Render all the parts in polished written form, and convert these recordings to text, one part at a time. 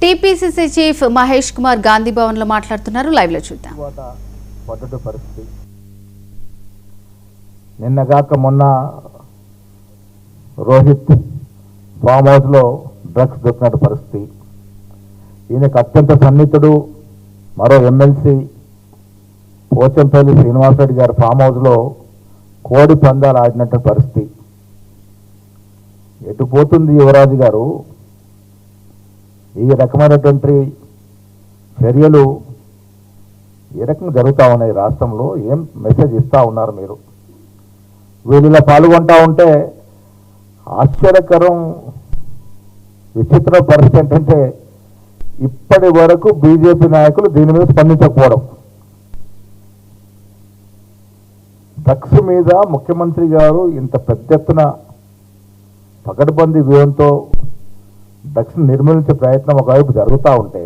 TPCC chief Mahesh Kumar Gandhi Bhavan లో మాట్లాడుతున్నారు. Live లో చూద్దాం. పరిస్థితి నిన్నగాక మొన్న రోహిత్ ఫామ్ హౌస్ లో డ్రగ్స్ దొరికినట్టు పరిస్థితి. ఈయనకు అత్యంత సన్నిహితుడు మరో ఎమ్మెల్సీ పోచంపల్లి శ్రీనివాసరెడ్డి గారి ఫామ్ హౌస్ లో కోడి పందాలు ఆడినట్టు పరిస్థితి. ఎటు పోతుంది యువరాజు గారు? ఈ రకమైనటువంటి చర్యలు ఏ రకంగా జరుగుతూ ఉన్నాయి రాష్ట్రంలో? ఏం మెసేజ్ ఇస్తూ ఉన్నారు మీరు? వీళ్ళు ఇలా పాల్గొంటూ ఉంటే ఆశ్చర్యకరం విచిత్ర పరిస్థితి ఏంటంటే ఇప్పటి వరకు బీజేపీ నాయకులు దీని మీద స్పందించకపోవడం. డ్రగ్స్ మీద ముఖ్యమంత్రి గారు ఇంత పెద్ద ఎత్తున పకడ్బందీ వ్యూహంతో డ్రగ్స్ నిర్మూలించే ప్రయత్నం ఒకవైపు జరుగుతూ ఉంటే,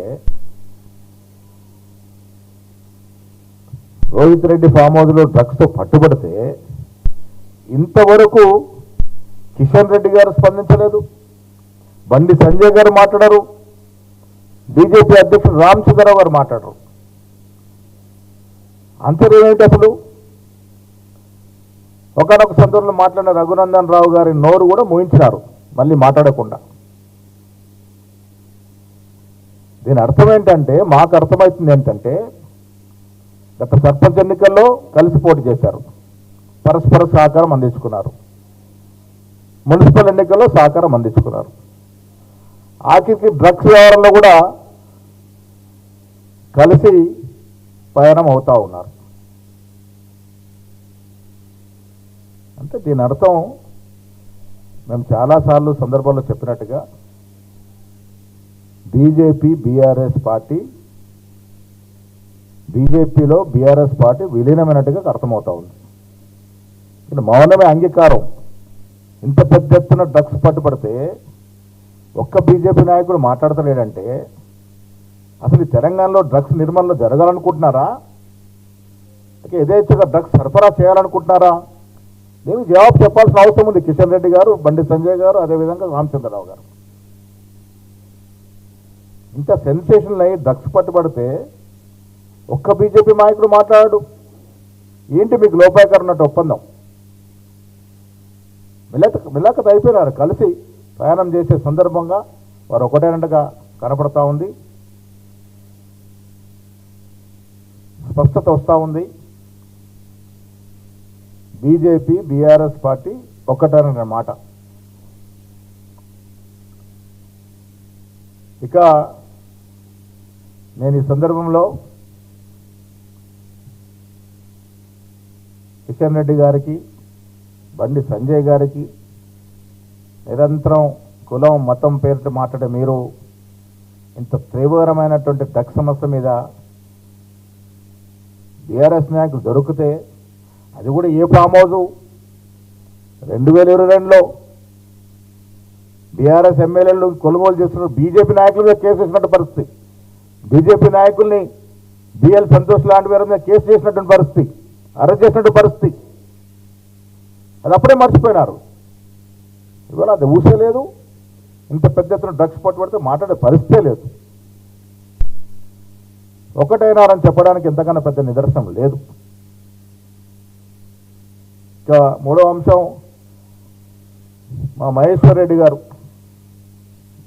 రోహిత్ రెడ్డి ఫామ్ హౌస్లో డ్రగ్స్తో పట్టుబడితే ఇంతవరకు కిషన్ రెడ్డి గారు స్పందించలేదు, బండి సంజయ్ గారు మాట్లాడరు, బీజేపీ అధ్యక్షుడు రామచంద్రరావు గారు మాట్లాడరు. అంతేమేంటి అసలు? ఒకనొక సందర్భంలో మాట్లాడిన రఘునందన్ రావు గారి నోరు కూడా మోయించినారు మళ్ళీ మాట్లాడకుండా. దీని అర్థం ఏంటంటే, మాకు అర్థమవుతుంది ఏంటంటే, గత సర్పంచ్ ఎన్నికల్లో కలిసి పోటీ చేశారు, పరస్పర సహకారం అందించుకున్నారు, మున్సిపల్ ఎన్నికల్లో సహకారం అందించుకున్నారు, ఆఖరికి డ్రగ్స్ వ్యవహారంలో కూడా కలిసి పయనం అవుతూ ఉన్నారు. అంటే దీని అర్థం మేము చాలాసార్లు సందర్భాల్లో చెప్పినట్టుగా బీజేపీ బీఆర్ఎస్ పార్టీ, బీజేపీలో బీఆర్ఎస్ పార్టీ విలీనమైనట్టుగా అర్థమవుతా ఉంది. ఇక్కడ మౌనమే అంగీకారం. ఇంత పెద్ద ఎత్తున డ్రగ్స్ పట్టుబడితే ఒక్క బీజేపీ నాయకుడు మాట్లాడతలేడంటే అసలు ఈ తెలంగాణలో డ్రగ్స్ నిర్మూలన జరగాలనుకుంటున్నారా? యథేచ్ఛగా డ్రగ్స్ సరఫరా చేయాలనుకుంటున్నారా? దీనికి జవాబు చెప్పాల్సిన అవసరం ఉంది కిషన్ రెడ్డి గారు, బండి సంజయ్ గారు, అదేవిధంగా రామచంద్రరావు గారు. ఇంత సెన్సేషనల్ అయ్యి డ్రగ్స్ పట్టుబడితే ఒక్క బీజేపీ నాయకుడు మాట్లాడాడు. ఏంటి మీకు లోపాయకరన్నట్టు ఒప్పందం? మిలాఖత అయిపోయినారు. కలిసి ప్రయాణం చేసే సందర్భంగా వారు ఒకటేనట్టుగా కనపడతా ఉంది, స్పష్టత వస్తూ ఉంది. బీజేపీ బీఆర్ఎస్ పార్టీ ఒక్కటేనన్న మాట. ఇక నేను ఈ సందర్భంలో కిషన్ రెడ్డి గారికి, బండి సంజయ్ గారికి నిరంతరం కులం మతం పేరిట మాట్లాడే మీరు ఇంత తీవ్రమైనటువంటి డ్రగ్స్ సమస్య మీద బీఆర్ఎస్ నాయకులు దొరికితే, అది కూడా ఏ ఫామ్ హౌస్ 2022లో బీఆర్ఎస్ ఎమ్మెల్యేలు కొనుగోలు చేస్తున్నారు, బీజేపీ నాయకుల మీద కేసు వేసినట్టు పరిస్థితి, బీజేపీ నాయకుల్ని బిఎల్ సంతోష్ లాంటి వారి మీద కేసు చేసినటువంటి పరిస్థితి, అరెస్ట్ చేసినట్టు పరిస్థితి. అది అప్పుడే మర్చిపోయినారు. ఇవాళ అది ఊసే లేదు. ఇంత పెద్ద ఎత్తున డ్రగ్స్ పట్టుబడితే మాట్లాడే పరిస్థితే లేదు. ఒకటైనారని చెప్పడానికి ఎంతకన్నా పెద్ద నిదర్శనం లేదు. ఇక మూడో అంశం, మా మహేశ్వర్ రెడ్డి గారు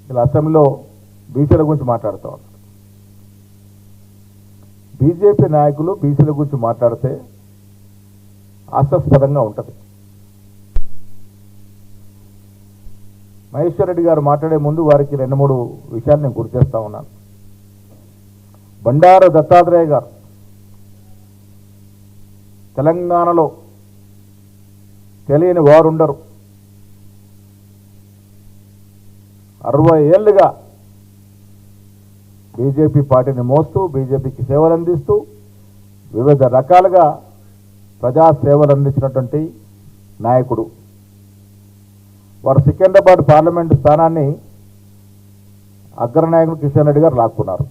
ఇలా అసెంబ్లీలో బీసీల గురించి మాట్లాడుతూ ఉన్నారు. బీజేపీ నాయకులు బీసీల గురించి మాట్లాడితే హాస్యాస్పదంగా ఉంటుంది. మహేశ్వర్ రెడ్డి గారు మాట్లాడే ముందు వారికి 2-3 విషయాలు నేను గుర్తు చేస్తూ ఉన్నాను. బండారు దత్తాత్రేయ గారు తెలంగాణలో తెలియని వారుండరు. 60 ఏళ్లుగా బీజేపీ పార్టీని మోస్తూ, బీజేపీకి సేవలు అందిస్తూ, వివిధ రకాలుగా ప్రజా సేవలు అందించినటువంటి నాయకుడు. వారు సికింద్రాబాద్ పార్లమెంటు స్థానాన్ని అగ్రనాయకుడు కిషన్ రెడ్డి గారు లాక్కున్నారు.